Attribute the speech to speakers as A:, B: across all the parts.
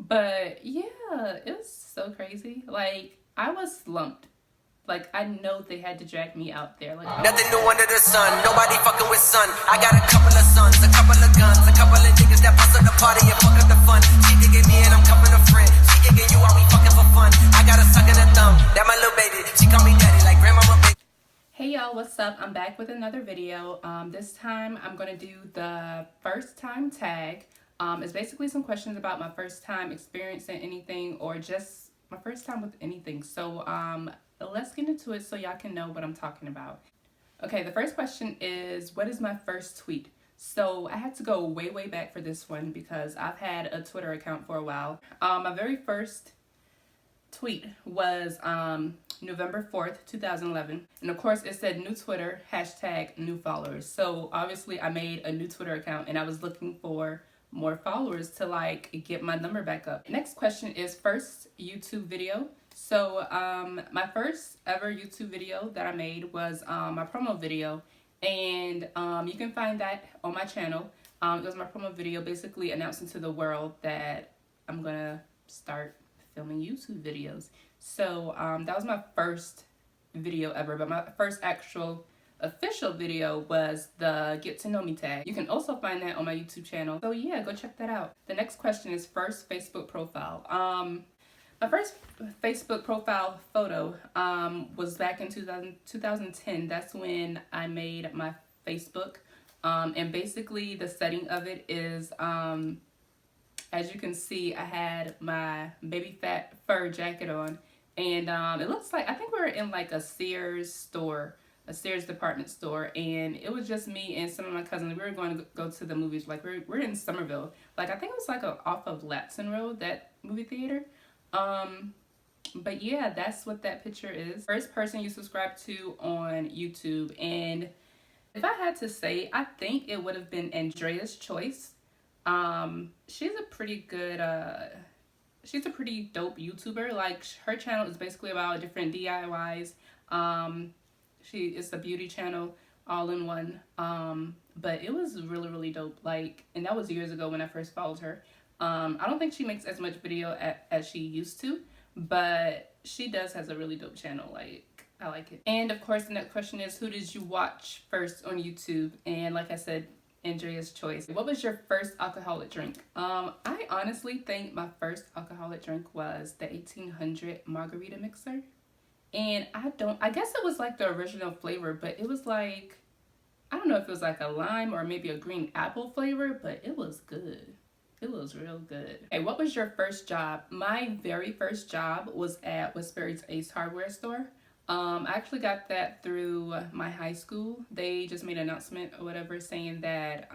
A: But yeah, it was so crazy. Like, I was slumped. Like, I know they had to drag me out there. Like,
B: nothing new under the sun. Nobody fucking with sun. I got a couple of sons, a couple of guns, a couple of niggas that bust up the party and fuck up the fun. She digging me and I'm coming a friend. She digging you while we fucking for fun. I got a suck in the thumb. That my little baby. She call me daddy like grandmama baby.
A: hey y'all, what's up? I'm back with another video. This time I'm gonna do the first time tag. It's basically some questions about my first time experiencing anything or just my first time with anything. So let's get into it so y'all can know what I'm talking about. Okay, the first question is, what is my first tweet? So I had to go way back for this one because I've had a Twitter account for a while. My very first tweet was November 4th, 2011. And of course it said new Twitter, hashtag new followers. So obviously I made a new Twitter account and I was looking for more followers to like get my number back up. Next question is first YouTube video. So my first ever YouTube video that I made was my promo video, and you can find that on my channel. It was my promo video basically announcing to the world that I'm gonna start filming YouTube videos. So that was my first video ever, but my first actual official video was the get to know me tag. You can also find that on my YouTube channel. So yeah, go check that out. The next question is first Facebook profile. My first Facebook profile photo was back in 2010. That's when I made my Facebook. And basically the setting of it is, as you can see, I had my baby fat fur jacket on. And it looks like, I think we were in like a Sears store, a Sears department store, and it was just me and some of my cousins. We were going to go to the movies. Like we're in Somerville. Like I think it was like off of Latson Road, that movie theater. But yeah, that's what that picture is. First person you subscribe to on YouTube, and if I had to say, I think it would have been Andrea's Choice. She's a pretty good, she's a pretty dope YouTuber. Like her channel is basically about different DIYs. It's a beauty channel all in one. But it was really dope. Like, and that was years ago when I first followed her. I don't think she makes as much video as she used to, but she has a really dope channel. Like, I like it. And of course the next question is, who did you watch first on YouTube? And like I said, Andrea's Choice. What was your first alcoholic drink? I honestly think my first alcoholic drink was the 1800 margarita mixer. And I guess it was like the original flavor, but it was like, I don't know if it was like a lime or maybe a green apple flavor, but it was good. It was real good. Okay, what was your first job? My very first job was at Westbury's Ace Hardware store. I actually got that through my high school. They just made an announcement or whatever saying that,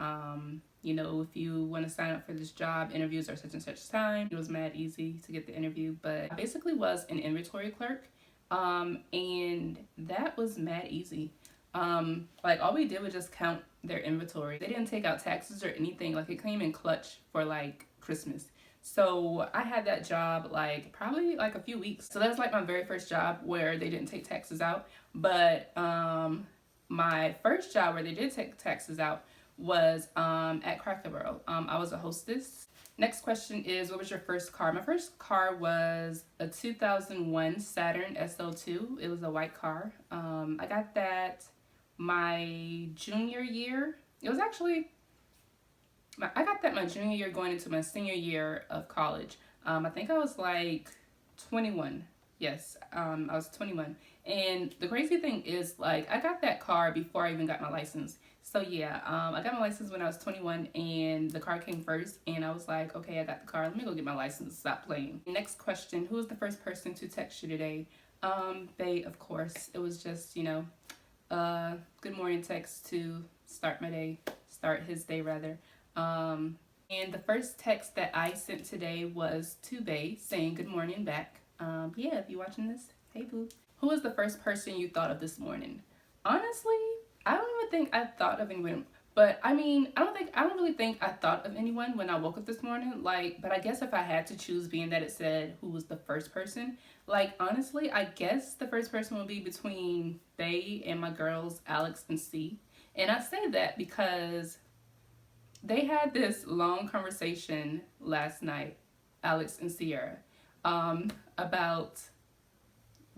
A: you know, if you want to sign up for this job, interviews are such and such time. It was mad easy to get the interview, but I basically was an inventory clerk. And that was mad easy. Like all we did was just count their inventory. They didn't take out taxes or anything. Like it came in clutch for like Christmas. So I had that job like probably like a few weeks. So that's like my very first job where they didn't take taxes out. But my first job where they did take taxes out was at Cracker Barrel. I was a hostess. Next question is, what was your first car? My first car was a 2001 Saturn SL2. It was a white car. I got that my junior year. It was actually, I got that my junior year going into my senior year of college. I think I was like 21. Yes, I was 21. And the crazy thing is, like, I got that car before I even got my license. So yeah, I got my license when I was 21 and the car came first, and I was like, okay, I got the car, let me go get my license, stop playing. Next question, who was the first person to text you today? They, of course. It was just, you know, good morning text to start my day, start his day rather. And the first text that I sent today was to Bae saying good morning back. Yeah, if you're watching this, hey boo. Who was the first person you thought of this morning? Honestly, I don't even think I thought of anyone, but I mean, I don't really think I thought of anyone when I woke up this morning, like, but I guess if I had to choose, being that it said who was the first person, like, honestly, I guess the first person would be between Bae and my girls, Alex and C. And I say that because they had this long conversation last night, Alex and Sierra, about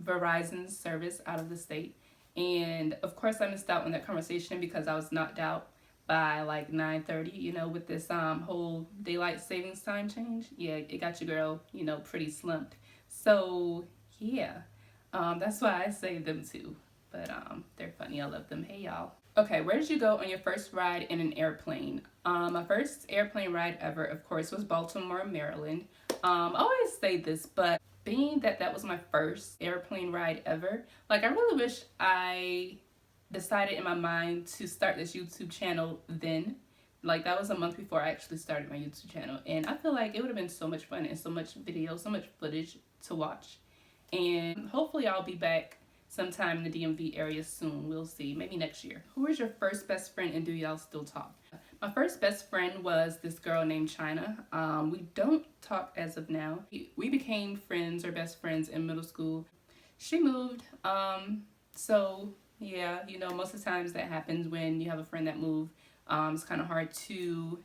A: Verizon's service out of the state. And of course I missed out on that conversation because I was knocked out by like 9:30, you know, with this whole daylight savings time change. Yeah, it got your girl, you know, pretty slumped. So yeah, that's why I say them too. But they're funny. I love them. Hey y'all. Okay, where did you go on your first ride in an airplane? My first airplane ride ever, of course, was Baltimore, Maryland. I always say this, but being that that was my first airplane ride ever, like I really wish I decided in my mind to start this YouTube channel then. Like that was a month before I actually started my YouTube channel, and I feel like it would have been so much fun and so much video, so much footage to watch. And hopefully I'll be back sometime in the DMV area soon. We'll see, maybe next year. Who is your first best friend and do y'all still talk? My first best friend was this girl named China. We don't talk as of now. We became friends or best friends in middle school. She moved, so yeah, you know, most of the times that happens when you have a friend that moved. It's kind of hard to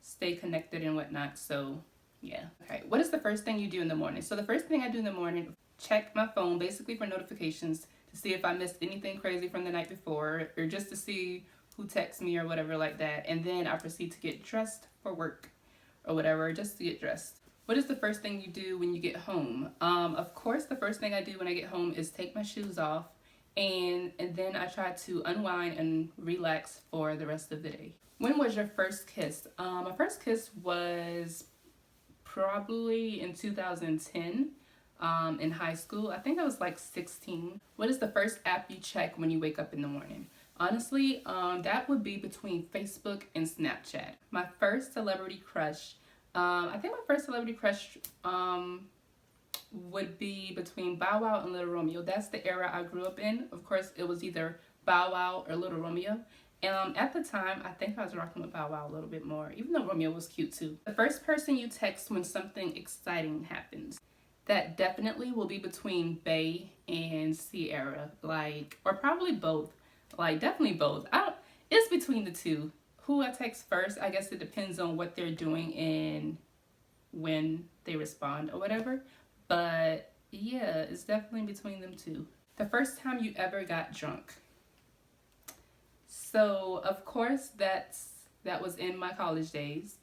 A: stay connected and whatnot, so yeah. Okay, what is the first thing you do in the morning? So the first thing I do in the morning, check my phone basically for notifications to see if I missed anything crazy from the night before or just to see who texts me or whatever like that. And then I proceed to get dressed for work or whatever, just to get dressed. What is the first thing you do when you get home? Of course, the first thing I do when I get home is take my shoes off and then I try to unwind and relax for the rest of the day. When was your first kiss? My first kiss was probably in 2010. In high school. I think I was like 16. What is the first app you check when you wake up in the morning? Honestly, that would be between Facebook and Snapchat. My first celebrity crush, I think my first celebrity crush would be between Bow Wow and Little Romeo. That's the era I grew up in. Of course, it was either Bow Wow or Little Romeo. At the time, I think I was rocking with Bow Wow a little bit more, even though Romeo was cute too. The first person you text when something exciting happens. That definitely will be between Bay and Sierra, like, or probably both, like definitely both. It's between the two. Who I text first, I guess it depends on what they're doing and when they respond or whatever. But yeah, it's definitely between them two. The first time you ever got drunk. So of course that was in my college days.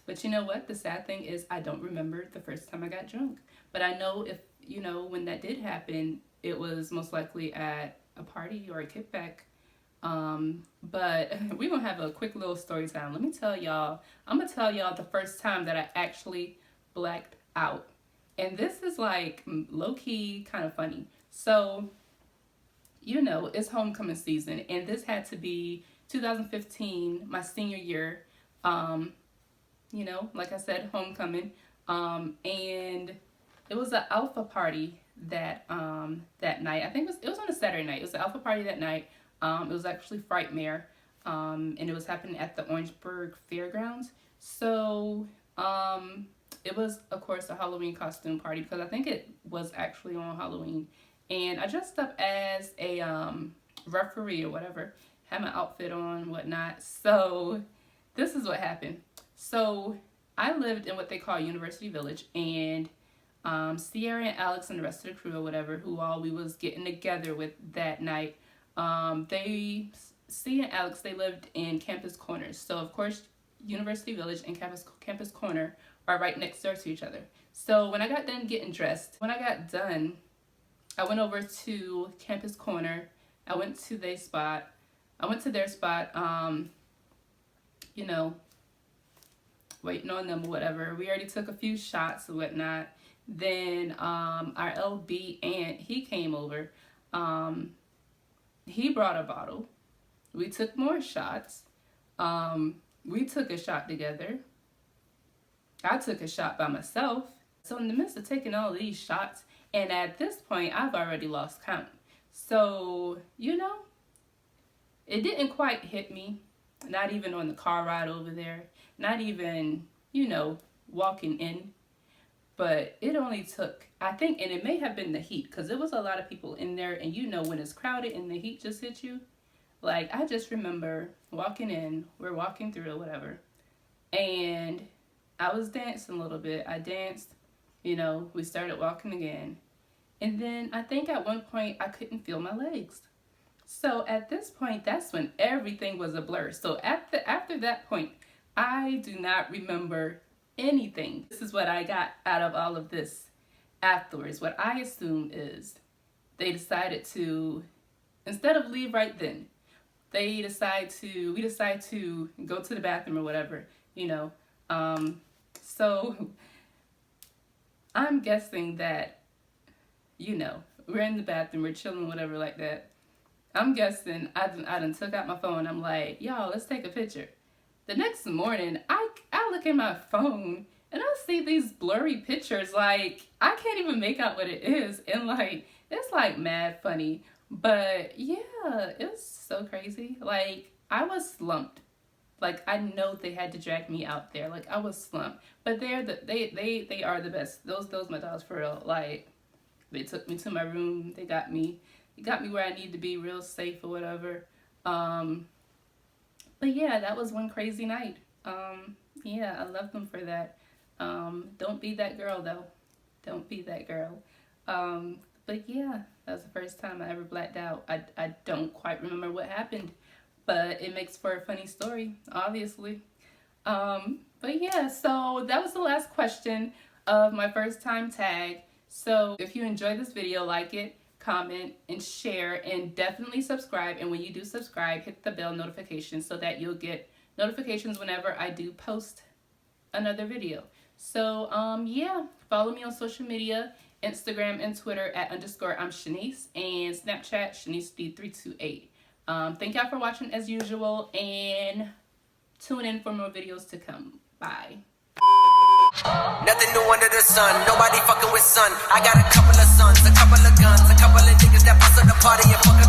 A: But you know what? The sad thing is I don't remember the first time I got drunk. But I know if, you know, when that did happen, it was most likely at a party or a kickback. But we're going to have a quick little story time. Let me tell y'all. I'm going to tell y'all the first time that I actually blacked out. And this is like low-key kind of funny. So, you know, it's homecoming season. And this had to be 2015, my senior year. You know, like I said, homecoming, and it was an alpha party that that night. I think it was on a Saturday night. It was an alpha party that night. It was actually Frightmare, and it was happening at the Orangeburg Fairgrounds. So it was, of course, a Halloween costume party because I think it was actually on Halloween, and I dressed up as a referee or whatever, had my outfit on, whatnot. So this is what happened. So I lived in what they call University Village, and Sierra and Alex and the rest of the crew or whatever, who all we was getting together with that night, Sierra and Alex, they lived in Campus Corners. So of course, University Village and Campus Corner are right next door to each other. So when I got done getting dressed, I went over to Campus Corner. I went to their spot. You know, waiting on them or whatever. We already took a few shots and whatnot. Then our LB aunt, he came over. He brought a bottle. We took more shots. We took a shot together. I took a shot by myself. So in the midst of taking all these shots, and at this point, I've already lost count. So, you know, it didn't quite hit me. Not even on the car ride over there. Not even, you know, walking in. But it only took, I think, and it may have been the heat, because there was a lot of people in there, and you know when it's crowded and the heat just hits you. Like, I just remember walking in, we're walking through or whatever, and I was dancing a little bit. I danced, you know, we started walking again. And then I think at one point I couldn't feel my legs. So at this point, that's when everything was a blur. So after that point, I do not remember anything. This is what I got out of all of this afterwards. What I assume is they decided to, instead of leave right then, we decide to go to the bathroom or whatever, you know. So I'm guessing that, you know, we're in the bathroom, we're chilling, whatever like that. I'm guessing I done took out my phone. I'm like, y'all, let's take a picture. The next morning, I look at my phone and I see these blurry pictures. Like, I can't even make out what it is. And like, it's like mad funny. But yeah, it was so crazy. Like, I was slumped. Like, I know they had to drag me out there. Like, I was slumped. But they are the best. Those my dogs for real. Like, they took me to my room. They got me where I need to be, real safe or whatever. But yeah, that was one crazy night. Yeah, I love them for that. Don't be that girl though. Don't be that girl. But yeah, that was the first time I ever blacked out. I don't quite remember what happened, but it makes for a funny story, obviously. But yeah, so that was the last question of my first time tag. So if you enjoyed this video, like it, comment, and share, and definitely subscribe. And when you do subscribe, hit the bell notification so that you'll get notifications whenever I do post another video. So yeah, follow me on social media, Instagram and Twitter at _ I'm Shanice, and Snapchat ShaniceD328. Thank y'all for watching as usual, and tune in for more videos to come. Bye.
B: Nothing new under the sun, nobody fucking with son. I got a couple of sons, a couple of guns, a couple of niggas that bust up the party and fuck